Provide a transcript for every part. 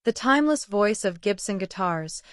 The timeless voice of Gibson guitars.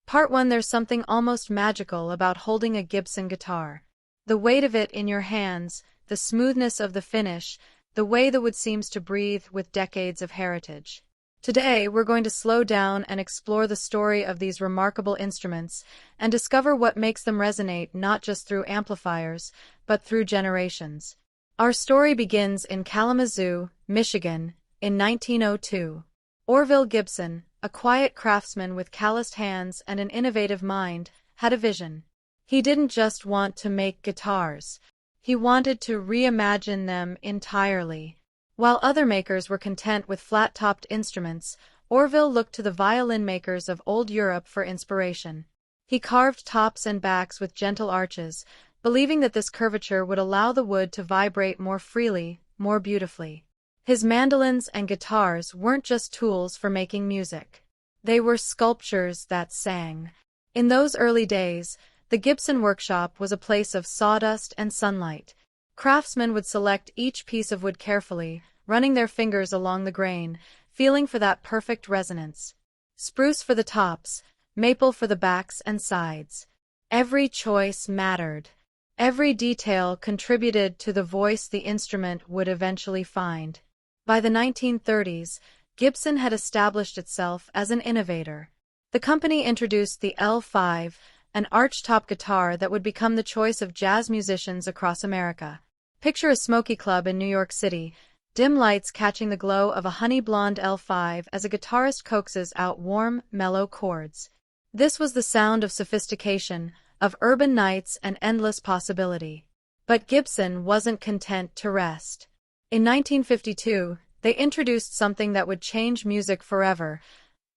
Part 1. There's something almost magical about holding a Gibson guitar. The weight of it in your hands, the smoothness of the finish, the way the wood seems to breathe with decades of heritage. Today, we're going to slow down and explore the story of these remarkable instruments and discover what makes them resonate not just through amplifiers, but through generations. Our story begins in Kalamazoo, Michigan, in 1902. Orville Gibson, a quiet craftsman with calloused hands and an innovative mind, had a vision. He didn't just want to make guitars. He wanted to reimagine them entirely. While other makers were content with flat-topped instruments, Orville looked to the violin makers of old Europe for inspiration. He carved tops and backs with gentle arches, believing that this curvature would allow the wood to vibrate more freely, more beautifully. His mandolins and guitars weren't just tools for making music. They were sculptures that sang. In those early days, the Gibson workshop was a place of sawdust and sunlight. Craftsmen would select each piece of wood carefully, running their fingers along the grain, feeling for that perfect resonance. Spruce for the tops, maple for the backs and sides. Every choice mattered. Every detail contributed to the voice the instrument would eventually find. By the 1930s, Gibson had established itself as an innovator. The company introduced the L5, an arch-top guitar that would become the choice of jazz musicians across America. Picture a smoky club in New York City, dim lights catching the glow of a honey-blonde L5 as a guitarist coaxes out warm, mellow chords. This was the sound of sophistication, of urban nights and endless possibility. But Gibson wasn't content to rest. In 1952, they introduced something that would change music forever,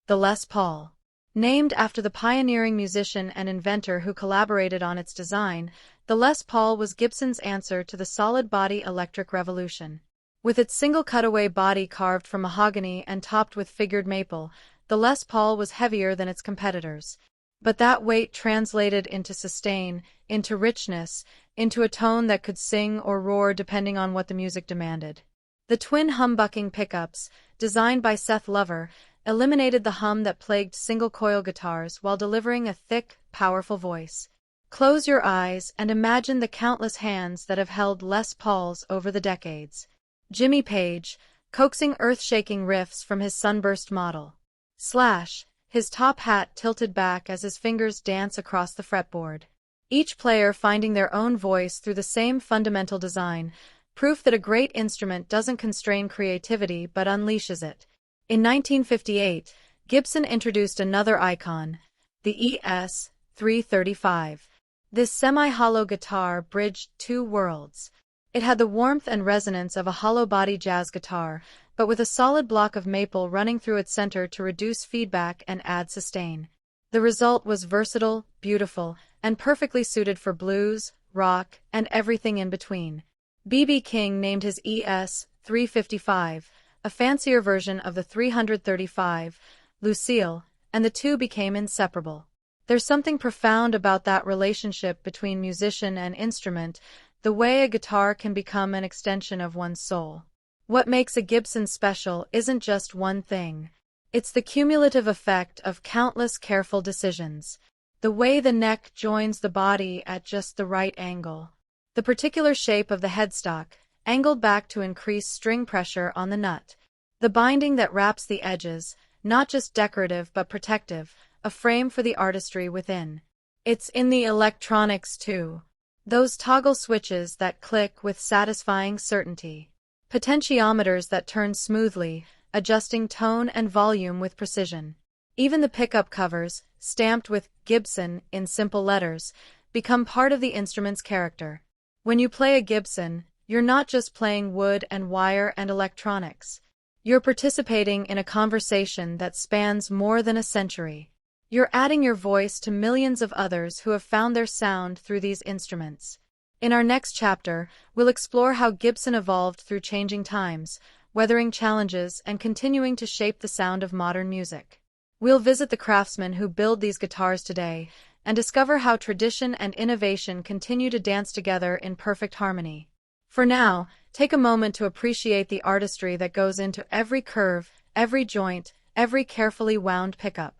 the Les Paul. Named after the pioneering musician and inventor who collaborated on its design, the Les Paul was Gibson's answer to the solid-body electric revolution. With its single cutaway body carved from mahogany and topped with figured maple, the Les Paul was heavier than its competitors. But that weight translated into sustain, into richness, into a tone that could sing or roar depending on what the music demanded. The twin humbucking pickups, designed by Seth Lover, eliminated the hum that plagued single-coil guitars while delivering a thick, powerful voice. Close your eyes and imagine the countless hands that have held Les Pauls over the decades. Jimmy Page, coaxing earth-shaking riffs from his sunburst model. Slash, his top hat tilted back as his fingers dance across the fretboard. Each player finding their own voice through the same fundamental design, proof that a great instrument doesn't constrain creativity but unleashes it. In 1958, Gibson introduced another icon, the ES-335. This semi-hollow guitar bridged two worlds. It had the warmth and resonance of a hollow-body jazz guitar, but with a solid block of maple running through its center to reduce feedback and add sustain. The result was versatile, beautiful, and perfectly suited for blues, rock, and everything in between. B.B. King named his ES-355, a fancier version of the 335, Lucille, and the two became inseparable. There's something profound about that relationship between musician and instrument, the way a guitar can become an extension of one's soul. What makes a Gibson special isn't just one thing. It's the cumulative effect of countless careful decisions. The way the neck joins the body at just the right angle. The particular shape of the headstock, angled back to increase string pressure on the nut. The binding that wraps the edges, not just decorative but protective, a frame for the artistry within. It's in the electronics too. Those toggle switches that click with satisfying certainty. Potentiometers that turn smoothly, adjusting tone and volume with precision. Even the pickup covers, stamped with Gibson in simple letters, become part of the instrument's character. When you play a Gibson, you're not just playing wood and wire and electronics. You're participating in a conversation that spans more than a century. You're adding your voice to millions of others who have found their sound through these instruments. In our next chapter, we'll explore how Gibson evolved through changing times, weathering challenges and continuing to shape the sound of modern music. We'll visit the craftsmen who build these guitars today and discover how tradition and innovation continue to dance together in perfect harmony. For now, take a moment to appreciate the artistry that goes into every curve, every joint, every carefully wound pickup.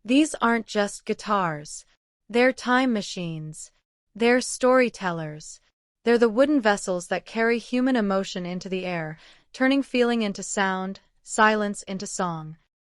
These aren't just guitars. They're time machines. They're storytellers. They're the wooden vessels that carry human emotion into the air, turning feeling into sound, silence into song.